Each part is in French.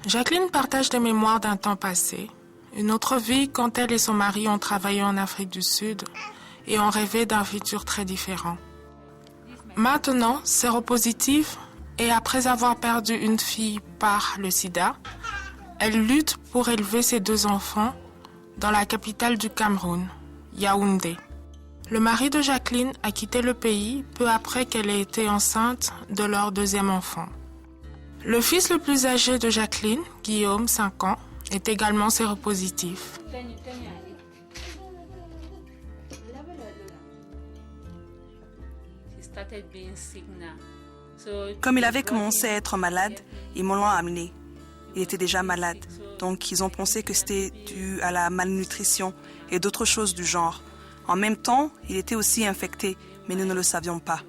Jacqueline partage des mémoires d'un temps passé, une autre vie quand elle et son mari ont travaillé en Afrique du Sud et ont rêvé d'un futur très différent. Maintenant, séropositive et après avoir perdu une fille par le sida, elle lutte pour élever ses 2 enfants dans la capitale du Cameroun, Yaoundé. Le mari de Jacqueline a quitté le pays peu après qu'elle ait été enceinte de leur 2e enfant. Le fils le plus âgé de Jacqueline, Guillaume, 5 ans, est également séropositif. Comme il avait commencé à être malade, ils me l'ont amené. Il était déjà malade, donc ils ont pensé que c'était dû à la malnutrition et d'autres choses du genre. En même temps, il était aussi infecté, mais nous ne le savions pas.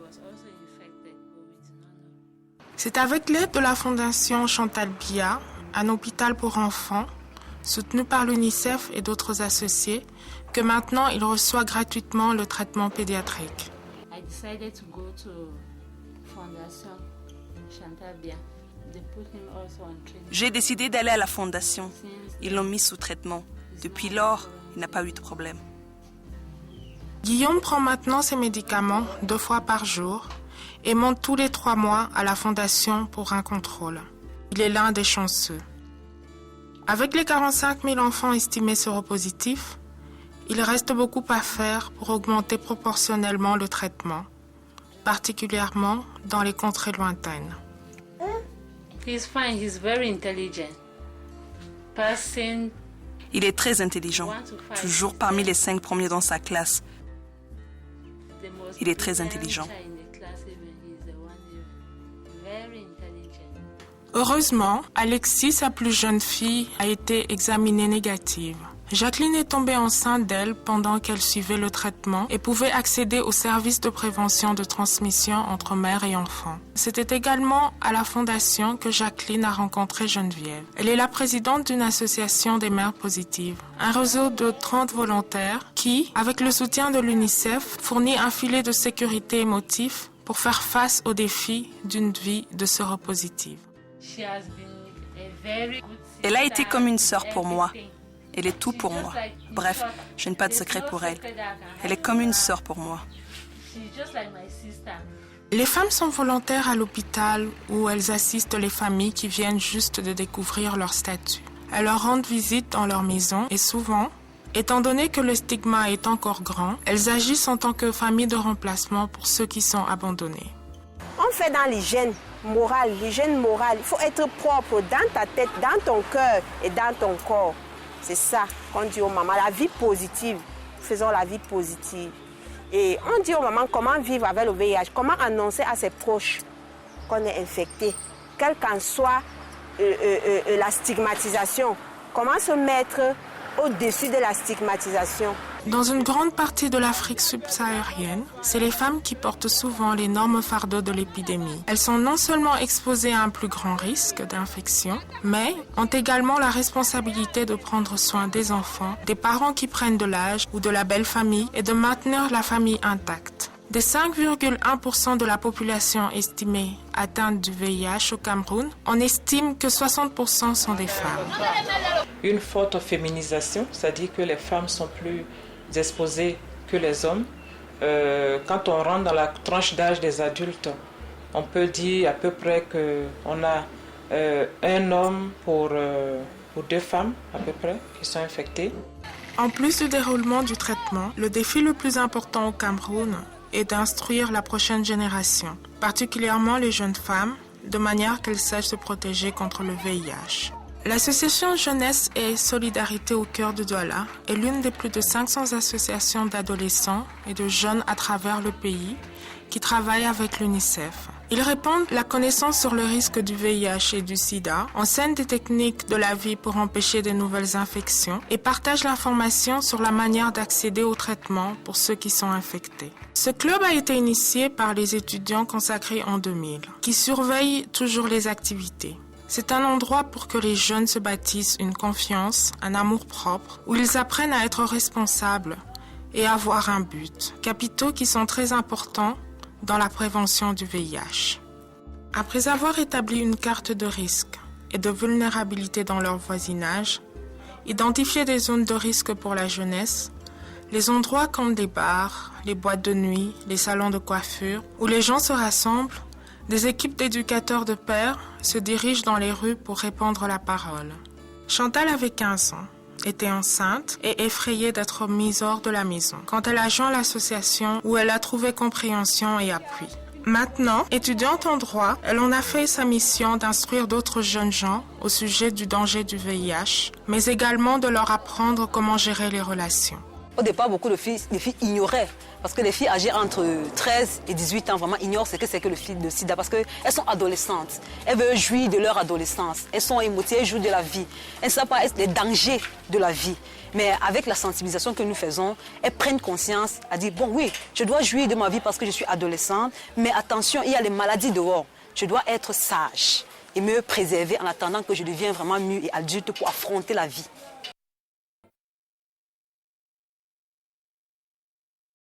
C'est avec l'aide de la fondation Chantal Biya, un hôpital pour enfants, soutenu par l'UNICEF et d'autres associés, que maintenant il reçoit gratuitement le traitement pédiatrique. J'ai décidé d'aller à la fondation. Ils l'ont mis sous traitement. Depuis lors, il n'a pas eu de problème. Guillaume prend maintenant ses médicaments 2 fois par jour et monte tous les 3 mois à la fondation pour un contrôle. Il est l'un des chanceux. Avec les 45 000 enfants estimés séropositifs, il reste beaucoup à faire pour augmenter proportionnellement le traitement, particulièrement dans les contrées lointaines. Il est très intelligent, toujours parmi les 5 premiers dans sa classe. Il est très intelligent. Heureusement, Alexis, sa plus jeune fille, a été examinée négative. Jacqueline est tombée enceinte d'elle pendant qu'elle suivait le traitement et pouvait accéder au service de prévention de transmission entre mère et enfant. C'était également à la fondation que Jacqueline a rencontré Geneviève. Elle est la présidente d'une association des mères positives, un réseau de 30 volontaires qui, avec le soutien de l'UNICEF, fournit un filet de sécurité émotif pour faire face aux défis d'une vie de séropositive. Elle a été comme une sœur pour moi. Elle est tout pour moi. Bref, je n'ai pas de secret pour elle. Elle est comme une sœur pour moi. Les femmes sont volontaires à l'hôpital où elles assistent les familles qui viennent juste de découvrir leur statut. Elles leur rendent visite dans leur maison et souvent, étant donné que le stigma est encore grand, elles agissent en tant que famille de remplacement pour ceux qui sont abandonnés. On fait dans l'hygiène morale, l'hygiène morale. Il faut être propre dans ta tête, dans ton cœur et dans ton corps. C'est ça qu'on dit aux mamans, la vie positive. Faisons la vie positive. Et on dit aux mamans comment vivre avec le VIH, comment annoncer à ses proches qu'on est infecté, quelle qu'en soit la stigmatisation. Comment se mettre au-dessus de la stigmatisation. Dans une grande partie de l'Afrique subsaharienne, c'est les femmes qui portent souvent l'énorme fardeau de l'épidémie. Elles sont non seulement exposées à un plus grand risque d'infection, mais ont également la responsabilité de prendre soin des enfants, des parents qui prennent de l'âge ou de la belle famille et de maintenir la famille intacte. Des 5,1% de la population estimée atteinte du VIH au Cameroun, on estime que 60% sont des femmes. Une forte féminisation, c'est-à-dire que les femmes sont plus exposées que les hommes. Quand on rentre dans la tranche d'âge des adultes, on peut dire à peu près qu'on a un homme pour 2 femmes à peu près qui sont infectées. En plus du déroulement du traitement, le défi le plus important au Cameroun est d'instruire la prochaine génération, particulièrement les jeunes femmes, de manière qu'elles sachent se protéger contre le VIH. L'association Jeunesse et Solidarité au cœur de Douala est l'une des plus de 500 associations d'adolescents et de jeunes à travers le pays qui travaillent avec l'UNICEF. Ils répandent la connaissance sur le risque du VIH et du sida, enseignent des techniques de la vie pour empêcher de nouvelles infections et partagent l'information sur la manière d'accéder au traitement pour ceux qui sont infectés. Ce club a été initié par les étudiants consacrés en 2000, qui surveillent toujours les activités. C'est un endroit pour que les jeunes se bâtissent une confiance, un amour-propre, où ils apprennent à être responsables et à avoir un but, capitaux qui sont très importants dans la prévention du VIH. Après avoir établi une carte de risque et de vulnérabilité dans leur voisinage, identifier des zones de risque pour la jeunesse, les endroits comme des bars, les boîtes de nuit, les salons de coiffure, où les gens se rassemblent, des équipes d'éducateurs de pairs se dirigent dans les rues pour répandre la parole. Chantal avait 15 ans, était enceinte et effrayée d'être mise hors de la maison quand elle a joint l'association où elle a trouvé compréhension et appui. Maintenant, étudiante en droit, elle en a fait sa mission d'instruire d'autres jeunes gens au sujet du danger du VIH, mais également de leur apprendre comment gérer les relations. Au départ, beaucoup de filles ignoraient, parce que les filles âgées entre 13 et 18 ans vraiment ignorent ce que c'est que le sida, parce qu'elles sont adolescentes, elles veulent jouir de leur adolescence, elles sont émotives, elles jouent de la vie, elles ne savent pas les dangers de la vie. Mais avec la sensibilisation que nous faisons, elles prennent conscience, à dire, bon oui, je dois jouir de ma vie parce que je suis adolescente, mais attention, il y a les maladies dehors, je dois être sage et me préserver en attendant que je devienne vraiment mûre et adulte pour affronter la vie.